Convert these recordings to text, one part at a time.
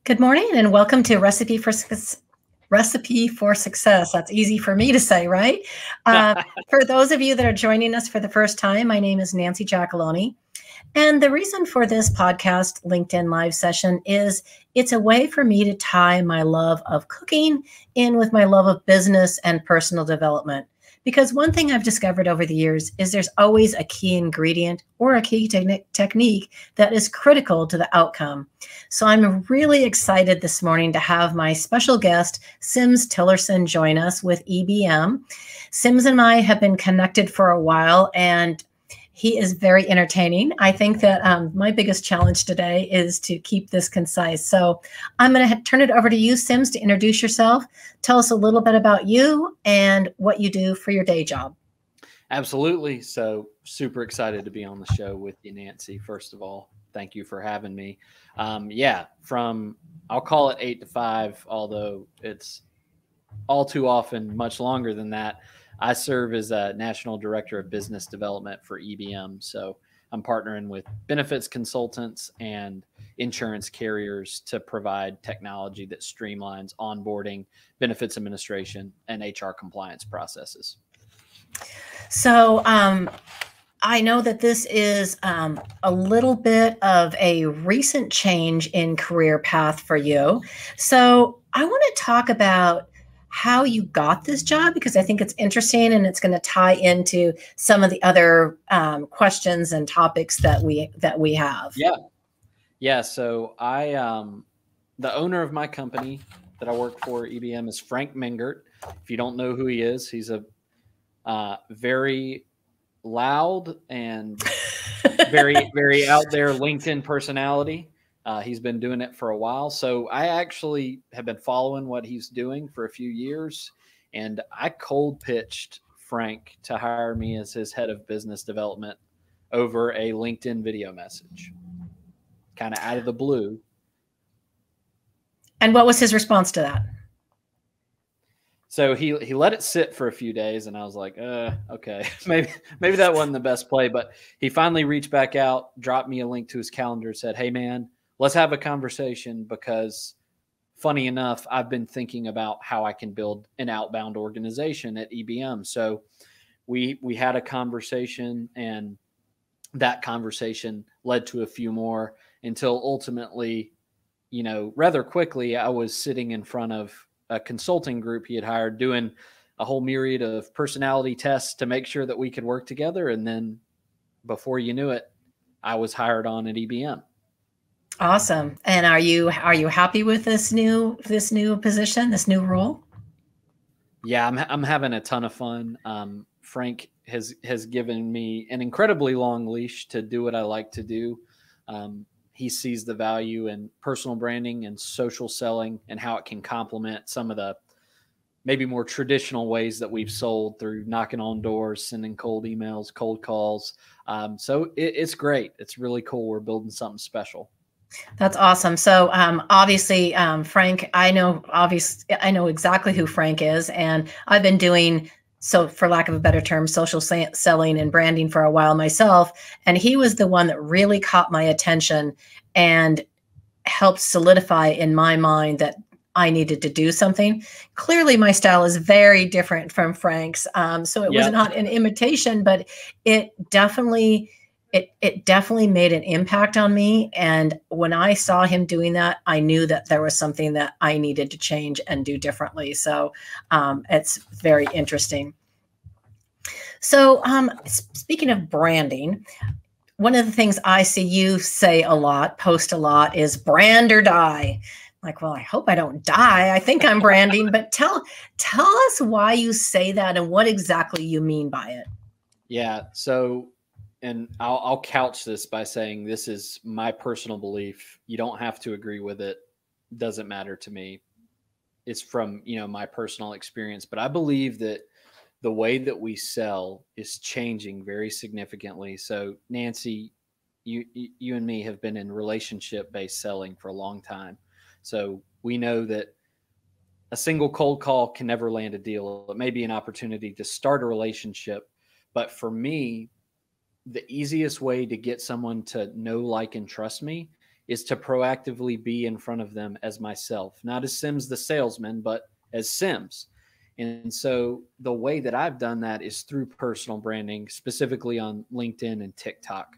Good morning and welcome to Recipe for Success. That's easy for me to say, right? For those of you that are joining us for the first time, my name is Nancy Giacalone. And the reason for this podcast LinkedIn live session is it's a way for me to tie my love of cooking in with my love of business and personal development. Because one thing I've discovered over the years is there's always a key ingredient or a key technique that is critical to the outcome. So I'm really excited this morning to have my special guest, Sims Tillerson, join us with EBM. Sims and I have been connected for a while, and he is very entertaining. I think that my biggest challenge today is to keep this concise. So I'm going to turn it over to you, Sims, to introduce yourself. Tell us a little bit about you and what you do for your day job. Absolutely. So super excited to be on the show with you, Nancy. First of all, thank you for having me. I'll call it 8 to 5, although it's all too often much longer than that. I serve as a National Director of Business Development for EBM. So I'm partnering with benefits consultants and insurance carriers to provide technology that streamlines onboarding, benefits administration, and HR compliance processes. So I know that this is a little bit of a recent change in career path for you. So I want to talk about how you got this job, because I think it's interesting and it's going to tie into some of the other questions and topics that we have. Yeah. So the owner of my company that I work for, EBM, is Frank Mengert. If you don't know who he is, he's a very loud and very, very out there LinkedIn personality. He's been doing it for a while. So I actually have been following what he's doing for a few years. And I cold pitched Frank to hire me as his head of business development over a LinkedIn video message, kind of out of the blue. And what was his response to that? So he let it sit for a few days, and I was like, okay, maybe that wasn't the best play. But he finally reached back out, dropped me a link to his calendar, said, "Hey man, let's have a conversation, because funny enough, I've been thinking about how I can build an outbound organization at EBM." So we had a conversation, and that conversation led to a few more until ultimately, rather quickly, I was sitting in front of a consulting group he had hired, doing a whole myriad of personality tests to make sure that we could work together. And then before you knew it, I was hired on at EBM. Awesome. And are you happy with this new position, this new role? Yeah, I'm having a ton of fun. Frank has given me an incredibly long leash to do what I like to do. He sees the value in personal branding and social selling and how it can complement some of the maybe more traditional ways that we've sold through knocking on doors, sending cold emails, cold calls. So it's great. It's really cool. We're building something special. That's awesome. So obviously, Frank, I know exactly who Frank is, and I've been doing, so for lack of a better term, social selling and branding for a while myself. And he was the one that really caught my attention and helped solidify in my mind that I needed to do something. Clearly, my style is very different from Frank's. So it was not an imitation, but it definitely made an impact on me. And when I saw him doing that, I knew that there was something that I needed to change and do differently. So it's very interesting. So speaking of branding, one of the things I see you say a lot, post a lot, is brand or die. Like, well, I hope I don't die. I think I'm branding, but tell us why you say that and what exactly you mean by it. Yeah. So, and I'll couch this by saying this is my personal belief. You don't have to agree with it. Doesn't matter to me. It's from, my personal experience, but I believe that the way that we sell is changing very significantly. So Nancy, you and me have been in relationship-based selling for a long time. So we know that a single cold call can never land a deal. It may be an opportunity to start a relationship, but for me, the easiest way to get someone to know, like, and trust me is to proactively be in front of them as myself, not as Sims the salesman, but as Sims. And so the way that I've done that is through personal branding, specifically on LinkedIn and TikTok.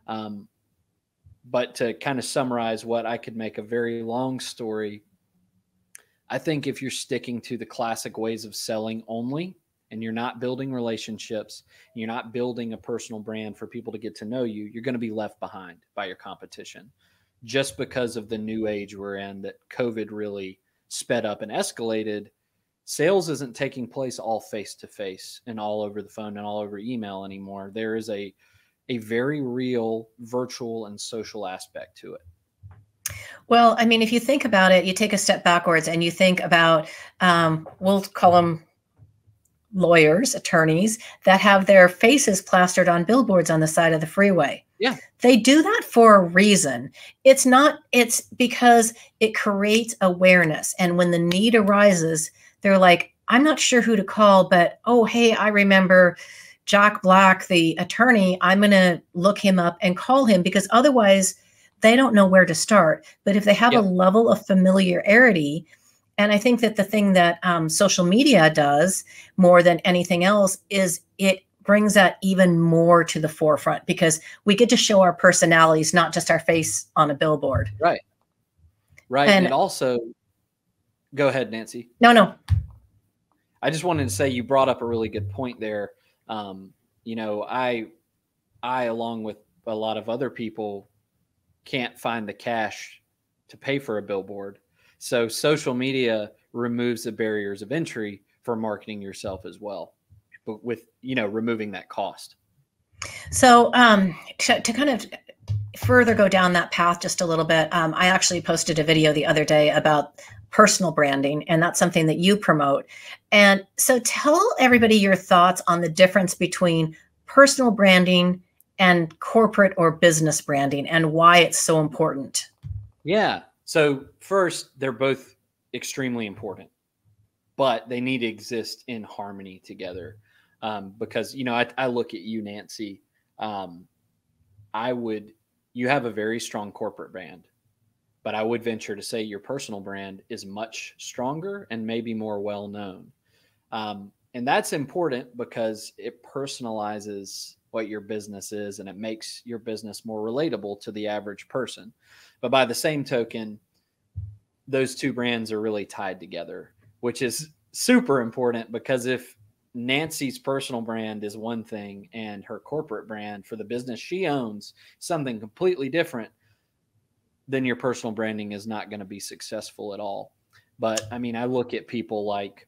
But to kind of summarize what I could make a very long story, I think if you're sticking to the classic ways of selling only, and you're not building relationships, you're not building a personal brand for people to get to know you, you're going to be left behind by your competition, just because of the new age we're in that COVID really sped up and escalated. Sales isn't taking place all face-to-face and all over the phone and all over email anymore. There is a very real virtual and social aspect to it. Well, I mean, if you think about it, you take a step backwards and you think about, we'll call them lawyers, attorneys that have their faces plastered on billboards on the side of the freeway. Yeah. They do that for a reason. It's because it creates awareness. And when the need arises, they're like, I'm not sure who to call, but oh, hey, I remember Jack Black, the attorney. I'm going to look him up and call him, because otherwise they don't know where to start. But if they have a level of familiarity, and I think that the thing that social media does more than anything else is it brings that even more to the forefront, because we get to show our personalities, not just our face on a billboard. Right. Right. And also, go ahead, Nancy. No. I just wanted to say you brought up a really good point there. You know, I, along with a lot of other people, can't find the cash to pay for a billboard. So social media removes the barriers of entry for marketing yourself as well, but with, you know, removing that cost. So to kind of further go down that path just a little bit, I actually posted a video the other day about personal branding, and that's something that you promote. And so tell everybody your thoughts on the difference between personal branding and corporate or business branding and why it's so important. Yeah. So first, they're both extremely important, but they need to exist in harmony together. Because, you know, I look at you, Nancy, you have a very strong corporate brand, but I would venture to say your personal brand is much stronger and maybe more well-known. And that's important because it personalizes what your business is, and it makes your business more relatable to the average person. But by the same token, those two brands are really tied together, which is super important, because if Nancy's personal brand is one thing and her corporate brand for the business she owns something completely different, then your personal branding is not going to be successful at all. But I mean, I look at people like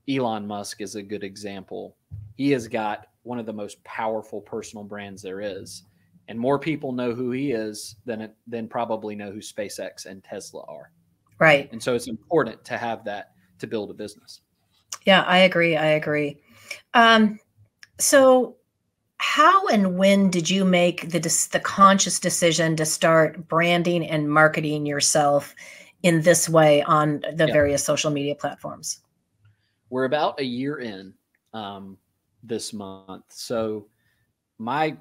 Elon Musk is a good example. He has got one of the most powerful personal brands there is, and more people know who he is than probably know who SpaceX and Tesla are. Right. And so it's important to have that to build a business. Yeah, I agree. So how and when did you make the conscious decision to start branding and marketing yourself in this way on the various social media platforms? We're about a year in this month. So my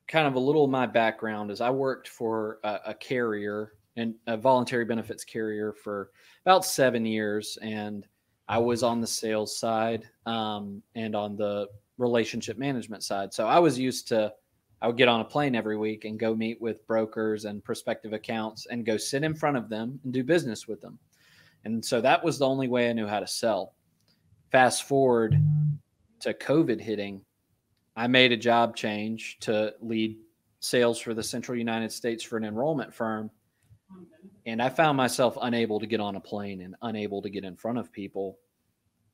background is I worked for a carrier, and a voluntary benefits carrier, for about 7 years. And I was on the sales side and on the relationship management side. So I was used to, I would get on a plane every week and go meet with brokers and prospective accounts and go sit in front of them and do business with them. And so that was the only way I knew how to sell. Fast forward to COVID hitting, I made a job change to lead sales for the Central United States for an enrollment firm. And I found myself unable to get on a plane and unable to get in front of people.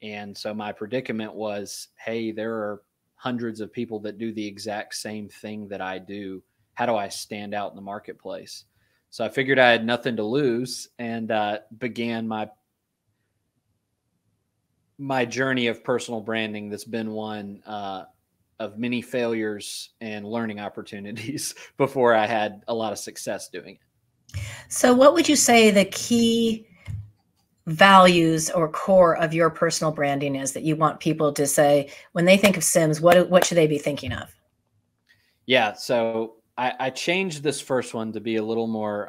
And so my predicament was, hey, there are hundreds of people that do the exact same thing that I do. How do I stand out in the marketplace? So I figured I had nothing to lose, and began my journey of personal branding. That's been one of many failures and learning opportunities before I had a lot of success doing it. So what would you say the key values or core of your personal branding is that you want people to say when they think of Sims? What should they be thinking of? Yeah. So I changed this first one to be a little more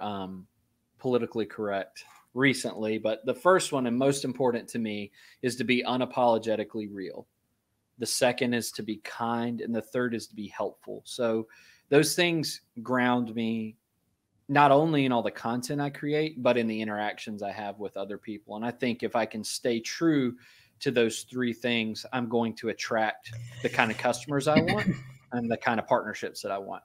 politically correct recently, but the first one and most important to me is to be unapologetically real. The second is to be kind, and the third is to be helpful. So those things ground me not only in all the content I create, but in the interactions I have with other people. And I think if I can stay true to those three things, I'm going to attract the kind of customers I want and the kind of partnerships that I want.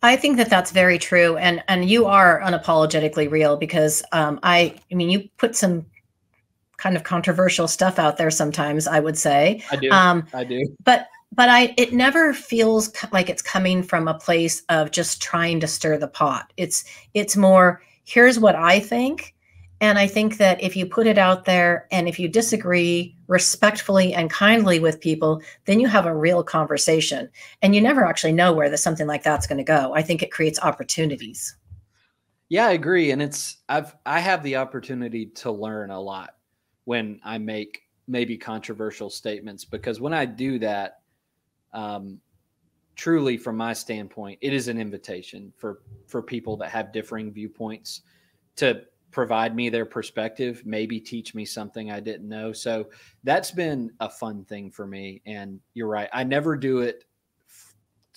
I think that that's very true, and you are unapologetically real because I mean you put some kind of controversial stuff out there sometimes, I would say. I do. I do. But it never feels like it's coming from a place of just trying to stir the pot. It's more, here's what I think. And I think that if you put it out there and if you disagree respectfully and kindly with people, then you have a real conversation. And you never actually know where something like that's going to go. I think it creates opportunities. Yeah, I agree. And I have the opportunity to learn a lot when I make maybe controversial statements, because when I do that, truly from my standpoint, it is an invitation for people that have differing viewpoints to provide me their perspective, maybe teach me something I didn't know. So that's been a fun thing for me. And you're right. I never do it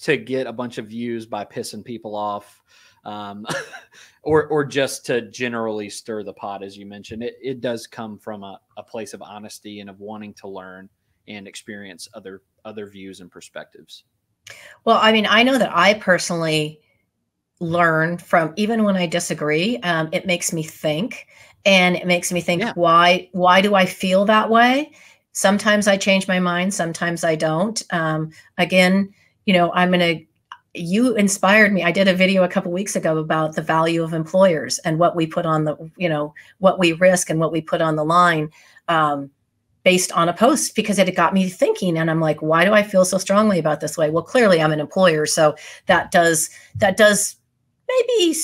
to get a bunch of views by pissing people off, or just to generally stir the pot, as you mentioned. It does come from a place of honesty and of wanting to learn and experience other views and perspectives. Well, I mean, I know that I personally learn from, even when I disagree, it makes me think, and it makes me think, Yeah. why do I feel that way? Sometimes I change my mind, sometimes I don't. Again, you inspired me. I did a video a couple weeks ago about the value of employers and what we put on what we risk and what we put on the line, based on a post, because it got me thinking. And I'm like, why do I feel so strongly about this way? Well, clearly I'm an employer. So that does maybe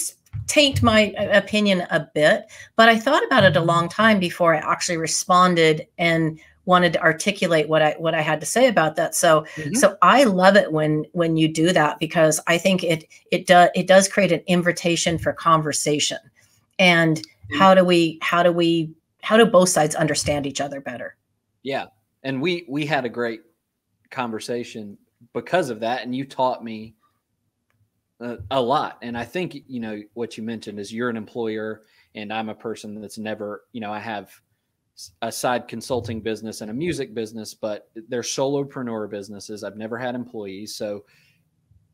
taint my opinion a bit, but I thought about it a long time before I actually responded and wanted to articulate what I had to say about that. So, So I love it when you do that, because I think it does create an invitation for conversation. And how do both sides understand each other better? Yeah. And we had a great conversation because of that. And you taught me a lot. And I think, what you mentioned is you're an employer and I'm a person that's never, I have a side consulting business and a music business, but they're solopreneur businesses. I've never had employees. So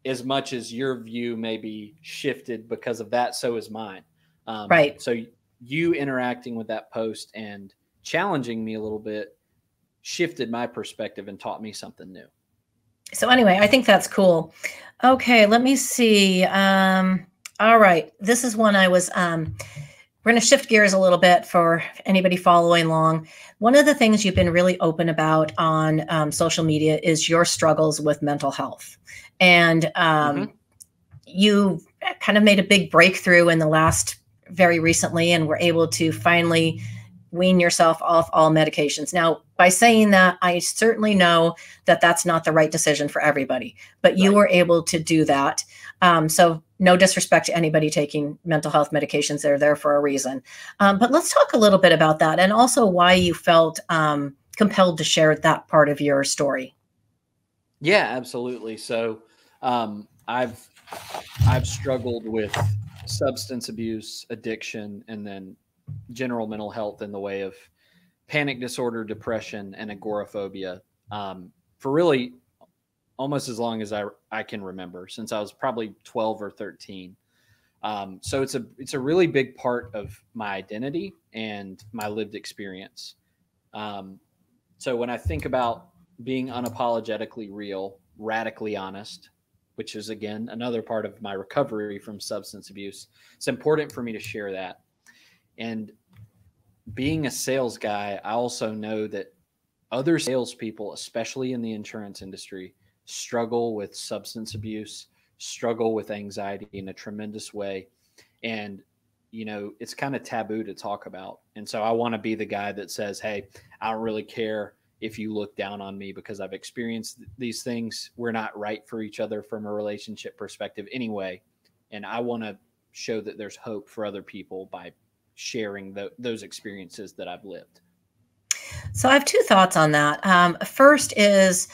as much as your view may be shifted because of that, so is mine. Right. So you interacting with that post and challenging me a little bit shifted my perspective and taught me something new. So anyway, I think that's cool. Okay, let me see. All right, this is one I was, we're going to shift gears a little bit for anybody following along. One of the things you've been really open about on social media is your struggles with mental health. And you kind of made a big breakthrough in the last, very recently, and were able to finally wean yourself off all medications. Now, by saying that, I certainly know that that's not the right decision for everybody, but you were able to do that. So no disrespect to anybody taking mental health medications. They're there for a reason. But let's talk a little bit about that, and also why you felt compelled to share that part of your story. Yeah, absolutely. So I've struggled with substance abuse, addiction, and then general mental health in the way of panic disorder, depression, and agoraphobia for really almost as long as I can remember, since I was probably 12 or 13. So it's a really big part of my identity and my lived experience. So when I think about being unapologetically real, radically honest, which is, again, another part of my recovery from substance abuse, it's important for me to share that. And being a sales guy, I also know that other salespeople, especially in the insurance industry, struggle with substance abuse, struggle with anxiety in a tremendous way. And, it's kind of taboo to talk about. And so I want to be the guy that says, hey, I don't really care if you look down on me because I've experienced these things. We're not right for each other from a relationship perspective anyway. And I want to show that there's hope for other people by sharing those experiences that I've lived. So I have two thoughts on that. First is,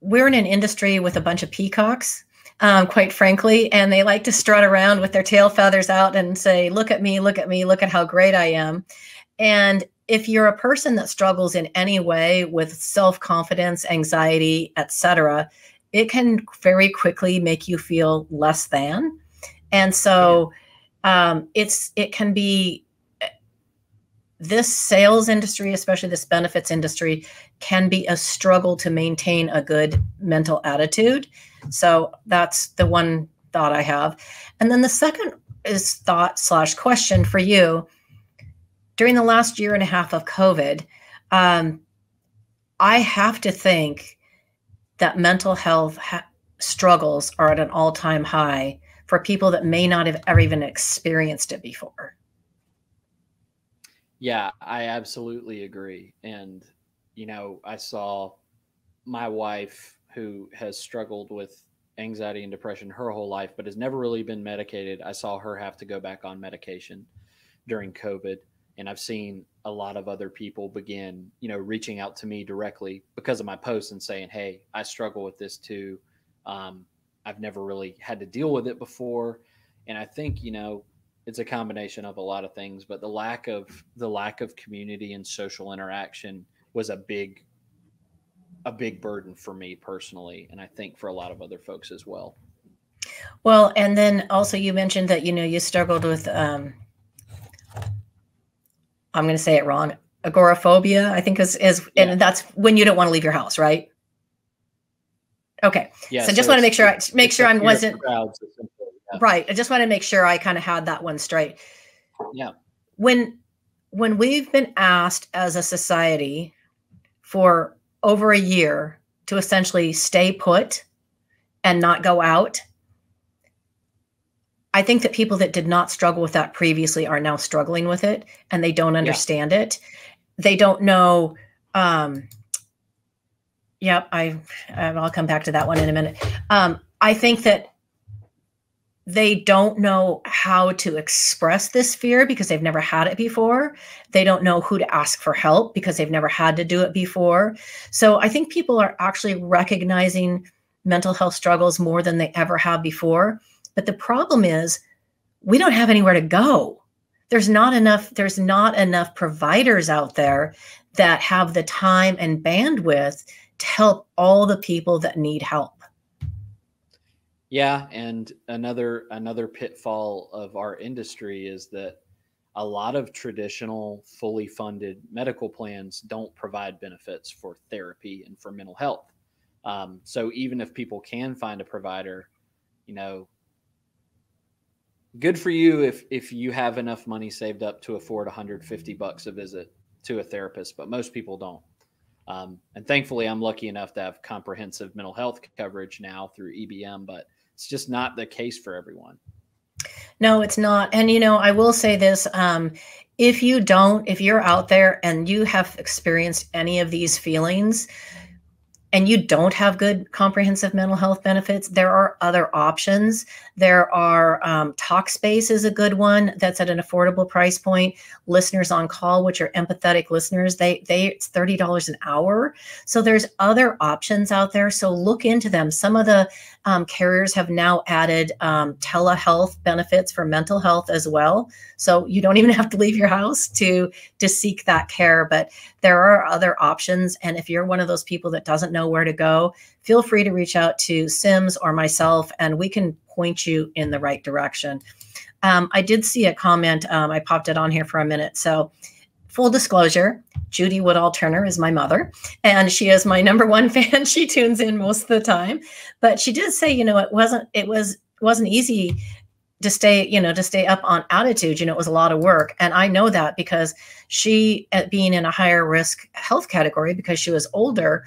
we're in an industry with a bunch of peacocks, quite frankly, and they like to strut around with their tail feathers out and say, look at me, look at me, look at how great I am. And if you're a person that struggles in any way with self-confidence, anxiety, etc., it can very quickly make you feel less than. And so it can be, this sales industry, especially this benefits industry, can be a struggle to maintain a good mental attitude. So that's the one thought I have. And then the second is thought/question for you. During the last year and a half of COVID, I have to think that mental health struggles are at an all-time high for people that may not have ever even experienced it before. Yeah, I absolutely agree. And, I saw my wife, who has struggled with anxiety and depression her whole life, but has never really been medicated. I saw her have to go back on medication during COVID. And I've seen a lot of other people begin, reaching out to me directly because of my posts and saying, hey, I struggle with this too. I've never really had to deal with it before. And I think, it's a combination of a lot of things, but the lack of community and social interaction was a big burden for me personally, and I think for a lot of other folks as well. Well, and then also you mentioned that you struggled with I'm going to say it wrong, agoraphobia, I think is yeah. And that's when you don't want to leave your house, right? Okay. Yeah. So just want to make sure I wasn't crowds, yeah. Right. I just want to make sure I kind of had that one straight. Yeah. When we've been asked as a society for over a year to essentially stay put and not go out, I think that people that did not struggle with that previously are now struggling with it, and they don't understand it. They don't know. Yep. I'll come back to that one in a minute. I think that they don't know how to express this fear because they've never had it before. They don't know who to ask for help because they've never had to do it before. So I think people are actually recognizing mental health struggles more than they ever have before. But the problem is we don't have anywhere to go. There's not enough providers out there that have the time and bandwidth to help all the people that need help. Yeah, and another pitfall of our industry is that a lot of traditional fully funded medical plans don't provide benefits for therapy and for mental health. So even if people can find a provider, good for you if you have enough money saved up to afford $150 a visit to a therapist, but most people don't. And thankfully, I'm lucky enough to have comprehensive mental health coverage now through EBM, but it's just not the case for everyone. No, it's not. And, I will say this, if you're out there and you have experienced any of these feelings and you don't have good comprehensive mental health benefits, there are other options. There are Talkspace is a good one that's at an affordable price point. Listeners on Call, which are empathetic listeners, it's $30 an hour. So there's other options out there. So look into them. Some of the carriers have now added telehealth benefits for mental health as well. So you don't even have to leave your house to seek that care. But there are other options. And if you're one of those people that doesn't know where to go, feel free to reach out to Sims or myself, and we can point you in the right direction. I did see a comment. I popped it on here for a minute. So full disclosure, Judy Woodall Turner is my mother, and she is my #1 fan. She tunes in most of the time, but she did say, it wasn't easy to stay up on attitude. It was a lot of work. And I know that because she, being in a higher risk health category, because she was older,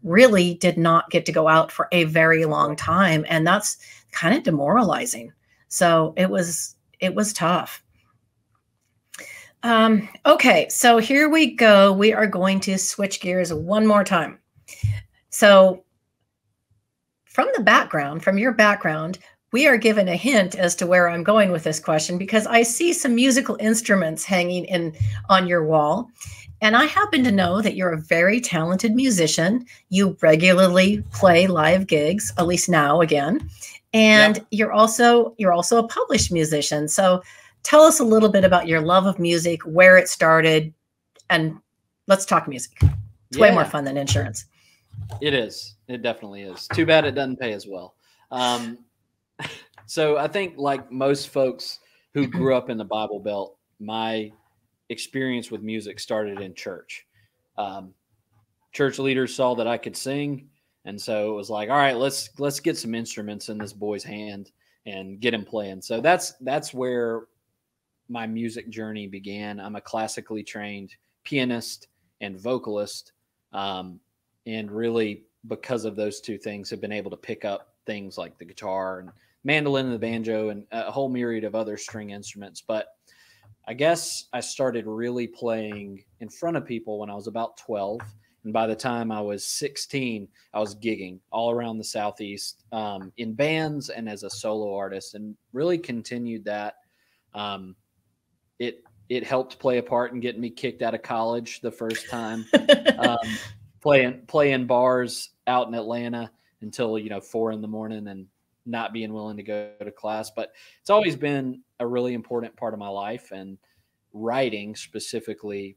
really did not get to go out for a very long time. And that's kind of demoralizing. So it was tough. Okay, so here we go. We are going to switch gears one more time. So from your background, we are given a hint as to where I'm going with this question because I see some musical instruments hanging in on your wall. And I happen to know that you're a very talented musician. You regularly play live gigs, at least now again. And Yep. you're also a published musician. So tell us a little bit about your love of music, where it started, and let's talk music. It's way more fun than insurance. It is. It definitely is. Too bad it doesn't pay as well. So I think like most folks who grew up in the Bible Belt, my experience with music started in church. Church leaders saw that I could sing, and so it was like, all right, let's get some instruments in this boy's hand and get him playing. So that's where my music journey began. I'm a classically trained pianist and vocalist, and really because of those two things have been able to pick up things like the guitar and mandolin and the banjo and a whole myriad of other string instruments. But I guess I started really playing in front of people when I was about 12. And by the time I was 16, I was gigging all around the Southeast in bands and as a solo artist, and really continued that. It helped play a part in getting me kicked out of college the first time, playing bars out in Atlanta until 4 a.m. and not being willing to go to class. But it's always been a really important part of my life, and writing specifically,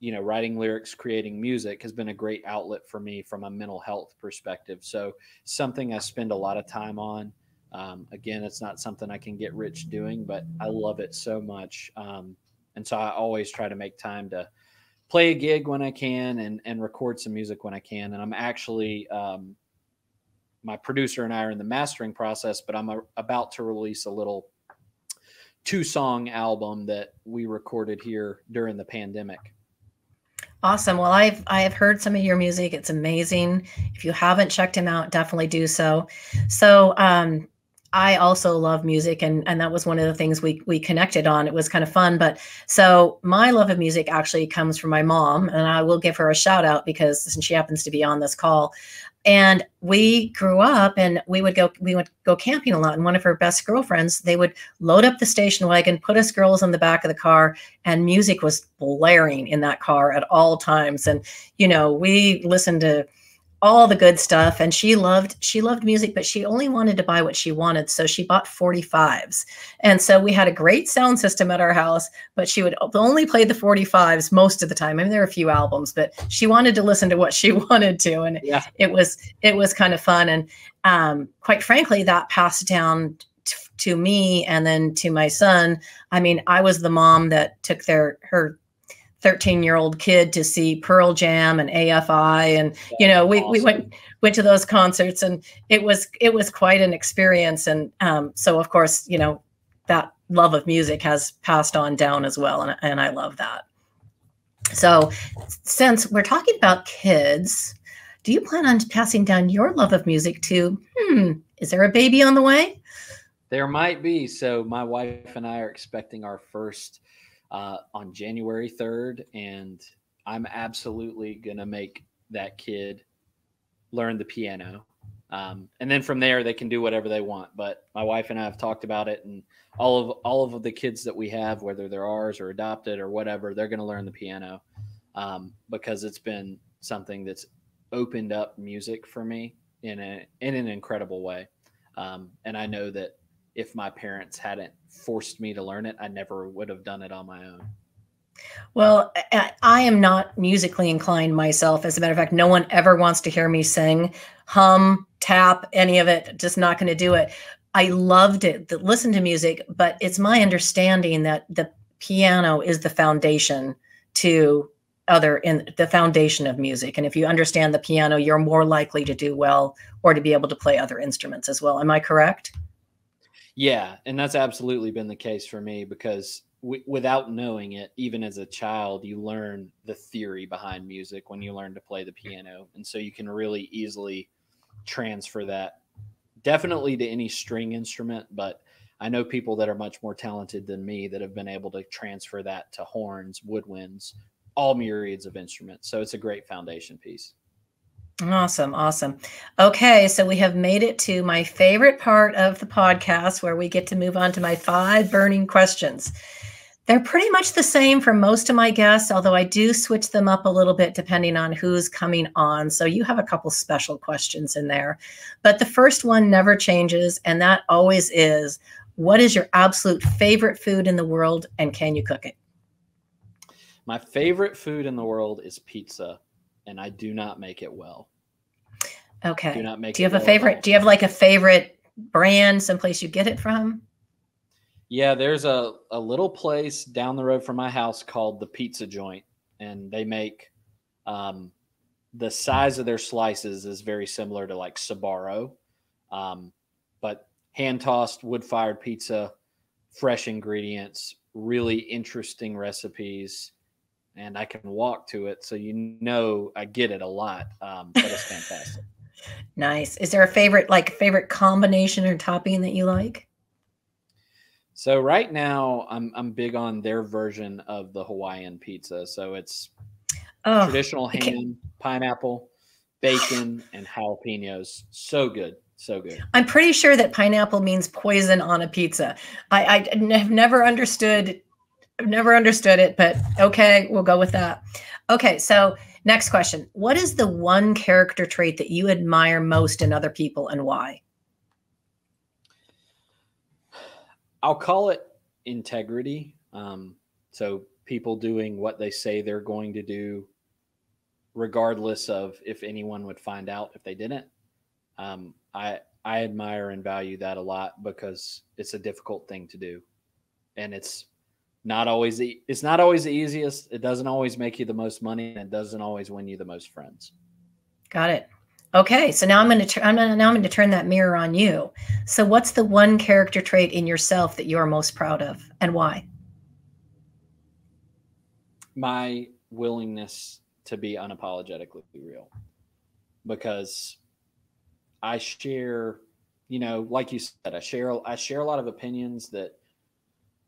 writing lyrics, creating music has been a great outlet for me from a mental health perspective. So something I spend a lot of time on. Again, it's not something I can get rich doing, but I love it so much. And so I always try to make time to play a gig when I can and record some music when I can. And I'm actually, my producer and I are in the mastering process, but I'm about to release a little 2-song album that we recorded here during the pandemic. Awesome. Well, I have heard some of your music. It's amazing. If you haven't checked him out, definitely do so. So, I also love music, and that was one of the things we connected on. It was kind of fun. But so my love of music actually comes from my mom, and I will give her a shout out because since she happens to be on this call. And we grew up and we would go camping a lot. And one of her best girlfriends, they would load up the station wagon, put us girls in the back of the car, and music was blaring in that car at all times. And, we listened to all the good stuff, and she loved music, but she only wanted to buy what she wanted, so she bought 45s. And so we had a great sound system at our house, but she would only play the 45s most of the time. I mean, there are a few albums, but she wanted to listen to what she wanted to, and it was kind of fun. And quite frankly, that passed down to me and then to my son. I mean, I was the mom that took her 13-year-old kid to see Pearl Jam and AFI, and we went to those concerts, and it was quite an experience. And so of course, that love of music has passed on down as well, and I love that. So since we're talking about kids, do you plan on passing down your love of music to is there a baby on the way? There might be. So my wife and I are expecting our first on January 3rd, and I'm absolutely gonna make that kid learn the piano, and then from there they can do whatever they want. But my wife and I have talked about it, and all of the kids that we have, whether they're ours or adopted or whatever, they're gonna learn the piano, because it's been something that's opened up music for me in an incredible way, and I know that if my parents hadn't forced me to learn it, I never would have done it on my own. Well, I am not musically inclined myself. As a matter of fact, no one ever wants to hear me sing, hum, tap, any of it. Just not going to do it. I loved it, listen to music, but it's my understanding that the piano is the foundation the foundation of music. And if you understand the piano, you're more likely to do well or to be able to play other instruments as well. Am I correct? Yeah, and that's absolutely been the case for me because without knowing it, even as a child, you learn the theory behind music when you learn to play the piano. And so you can really easily transfer that definitely to any string instrument. But I know people that are much more talented than me that have been able to transfer that to horns, woodwinds, all myriads of instruments. So it's a great foundation piece. Awesome. Awesome. Okay. So we have made it to my favorite part of the podcast where we get to move on to my 5 burning questions. They're pretty much the same for most of my guests, although I do switch them up a little bit depending on who's coming on. So you have a couple special questions in there. But the first one never changes, and that always is, what is your absolute favorite food in the world, and can you cook it? My favorite food in the world is pizza, and I do not make it well. Okay. Do not make Do you it have a well at favorite? all. Do you have like a favorite brand, someplace you get it from? Yeah, there's a little place down the road from my house called the Pizza Joint, and they make the size of their slices is very similar to like Sbarro, but hand tossed wood fired pizza, fresh ingredients, really interesting recipes, and I can walk to it, so I get it a lot. But it's fantastic. Nice. Is there a favorite combination or topping that you like? So right now, I'm big on their version of the Hawaiian pizza. So it's traditional ham, pineapple, bacon, and jalapenos. So good, so good. I'm pretty sure that pineapple means poison on a pizza. I have never understood. I've never understood it, but okay, we'll go with that. Okay, so next question: what is the one character trait that you admire most in other people, and why? I'll call it integrity. So people doing what they say they're going to do, regardless of if anyone would find out if they didn't. I admire and value that a lot because it's a difficult thing to do, and it's not always the easiest. It doesn't always make you the most money, and it doesn't always win you the most friends. Got it. Okay, so now I'm going to turn that mirror on you. So what's the one character trait in yourself that you're most proud of, and why? My willingness to be unapologetically real, because I share, like you said, I share a lot of opinions that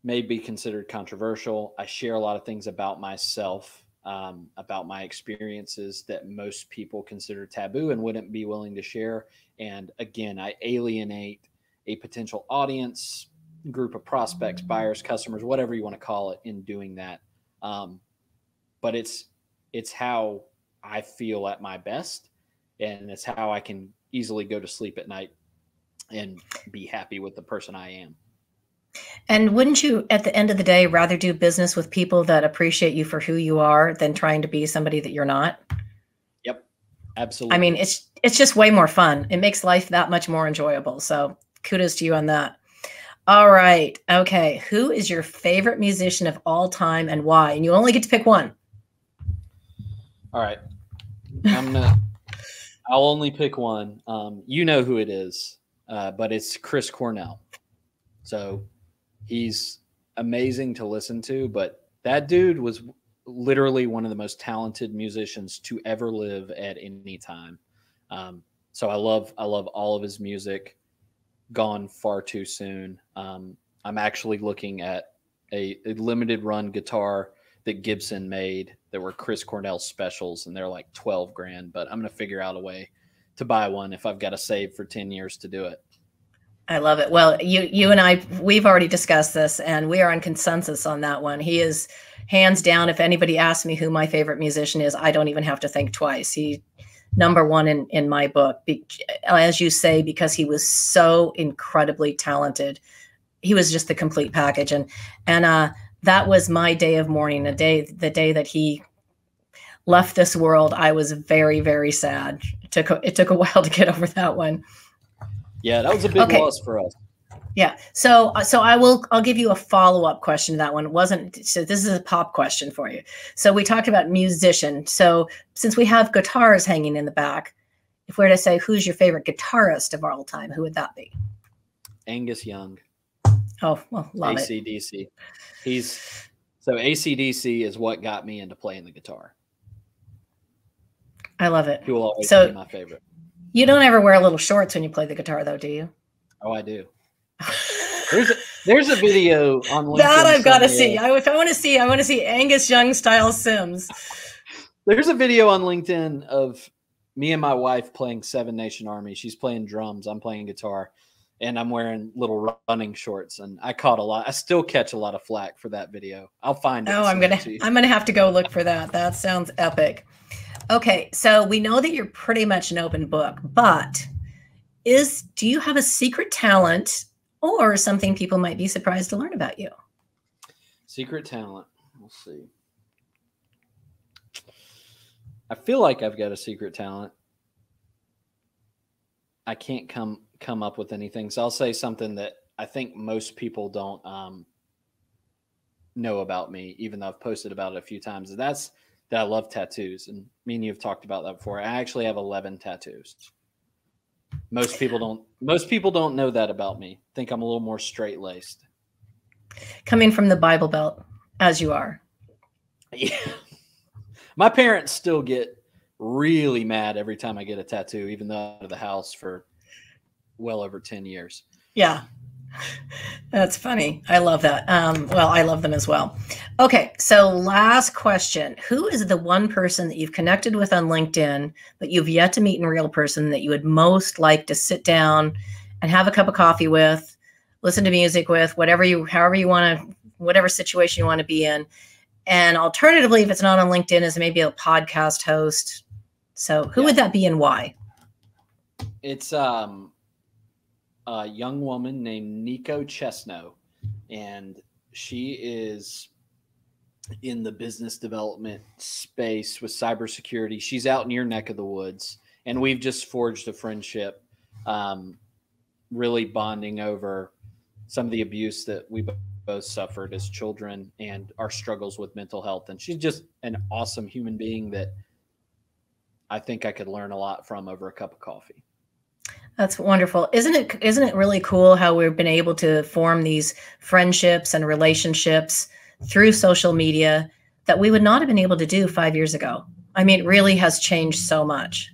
may be considered controversial. I share a lot of things about myself, about my experiences that most people consider taboo and wouldn't be willing to share. And again, I alienate a potential audience, group of prospects, buyers, customers, whatever you want to call it, in doing that. But it's how I feel at my best, and it's how I can easily go to sleep at night and be happy with the person I am. And wouldn't you, at the end of the day, rather do business with people that appreciate you for who you are than trying to be somebody that you're not? Yep, absolutely. I mean, it's just way more fun. It makes life that much more enjoyable. So kudos to you on that. All right. Okay. Who is your favorite musician of all time and why? And you only get to pick one. All right. I'll only pick one. You know who it is, but it's Chris Cornell. So he's amazing to listen to, but that dude was literally one of the most talented musicians to ever live at any time. So I love all of his music. Gone far too soon. I'm actually looking at a limited run guitar that Gibson made that were Chris Cornell specials, and they're like $12,000, but I'm going to figure out a way to buy one if I've got to save for 10 years to do it. I love it. Well, you and I, we've already discussed this, and we are on consensus on that one. He is hands down. If anybody asks me who my favorite musician is, I don't even have to think twice. He number one in my book, as you say, because he was so incredibly talented. He was just the complete package. And that was my day of mourning, the day that he left this world. I was very, very sad. It took a while to get over that one. Yeah, that was a big loss for us. Yeah. So I'll give you a follow-up question to that one. So this is a pop question for you. So we talked about musician. So since we have guitars hanging in the back, if we were to say, who's your favorite guitarist of all time, who would that be? Angus Young. Oh, well, love it. AC/DC. AC/DC is what got me into playing the guitar. I love it. He will always be my favorite. You don't ever wear little shorts when you play the guitar, though, do you? Oh, I do. There's a video on LinkedIn. That I've got to see. I want to see Angus Young style Sims. There's a video on LinkedIn of me and my wife playing Seven Nation Army. She's playing drums. I'm playing guitar, and I'm wearing little running shorts. And I still catch a lot of flack for that video. I'll find it. Oh, I'm gonna have to go look for that. That sounds epic. Okay, so we know that you're pretty much an open book, but do you have a secret talent or something people might be surprised to learn about you? Secret talent. We'll see. I feel like I've got a secret talent. I can't come up with anything. So I'll say something that I think most people don't know about me, even though I've posted about it a few times. And that's that I love tattoos. And me and you have talked about that before. I actually have 11 tattoos. Most people don't know that about me. Think I'm a little more straight-laced. Coming from the Bible Belt, as you are. Yeah. My parents still get really mad every time I get a tattoo, even though I'm out of the house for well over 10 years. Yeah. That's funny. I love that. Well, I love them as well. Okay. So last question. Who is the one person that you've connected with on LinkedIn but you've yet to meet in real person that you would most like to sit down and have a cup of coffee with, listen to music with, however you want to, whatever situation you want to be in? And alternatively, if it's not on LinkedIn, is maybe a podcast host. So who would that be and why? It's a young woman named Nico Chesno, and she is in the business development space with cybersecurity. She's out in your neck of the woods, and we've just forged a friendship, really bonding over some of the abuse that we both suffered as children and our struggles with mental health. And she's just an awesome human being that I think I could learn a lot from over a cup of coffee. That's wonderful. Isn't it really cool how we've been able to form these friendships and relationships through social media that we would not have been able to do 5 years ago? I mean, it really has changed so much.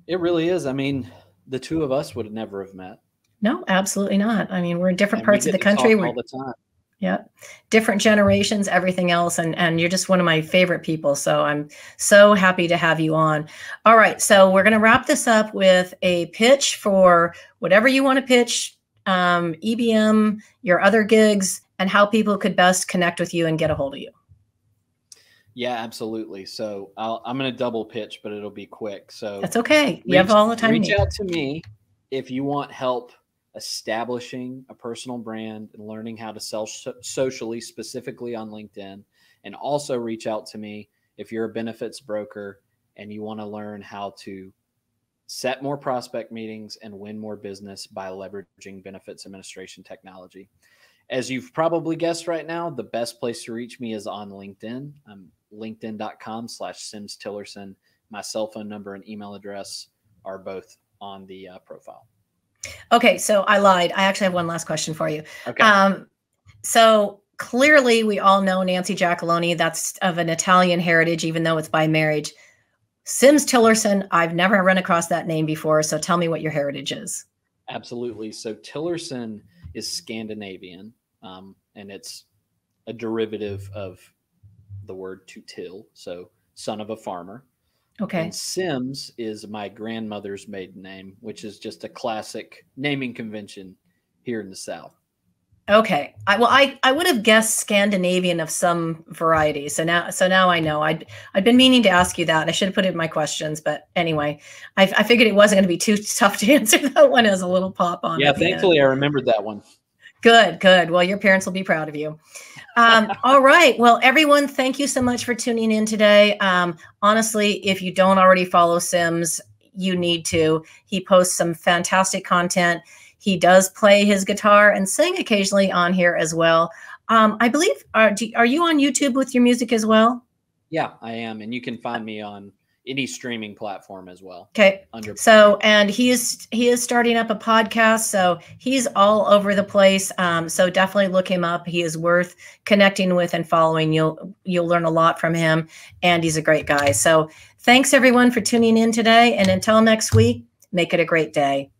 It really is. I mean, the two of us would never have met. No, absolutely not. I mean, we're in different parts of the country. All the time. Yeah. Different generations, everything else. And you're just one of my favorite people. So I'm so happy to have you on. All right. So we're going to wrap this up with a pitch for whatever you want to pitch, EBM, your other gigs, and how people could best connect with you and get a hold of you. Yeah, absolutely. So I'm going to double pitch, but it'll be quick. So that's okay. You have all the time. Reach out to me if you want help establishing a personal brand and learning how to sell socially, specifically on LinkedIn. And also reach out to me if you're a benefits broker and you want to learn how to set more prospect meetings and win more business by leveraging benefits administration technology. As you've probably guessed right now, the best place to reach me is on LinkedIn. I'm linkedin.com/Sims Tillerson. My cell phone number and email address are both on the profile. Okay, so I lied. I actually have one last question for you. Okay. So clearly we all know Nancy Giacalone. That's of an Italian heritage, even though it's by marriage. Sims Tillerson, I've never run across that name before. So tell me what your heritage is. Absolutely. So Tillerson is Scandinavian, and it's a derivative of the word to till. So son of a farmer. Okay. And Sims is my grandmother's maiden name, which is just a classic naming convention here in the South. Okay. I would have guessed Scandinavian of some variety. So now I know. I'd been meaning to ask you that. I should have put it in my questions, but anyway, I figured it wasn't going to be too tough to answer that one as a little pop on. Yeah, thankfully I remembered that one. Good. Well, your parents will be proud of you. All right. Well, everyone, thank you so much for tuning in today. Honestly, if you don't already follow Sims, you need to. He posts some fantastic content. He does play his guitar and sing occasionally on here as well. I believe, are you on YouTube with your music as well? Yeah, I am. And you can find me on any streaming platform as well. Okay. So, and he is starting up a podcast. So he's all over the place. So definitely look him up. He is worth connecting with and following. You'll learn a lot from him, and he's a great guy. So thanks everyone for tuning in today. And until next week, make it a great day.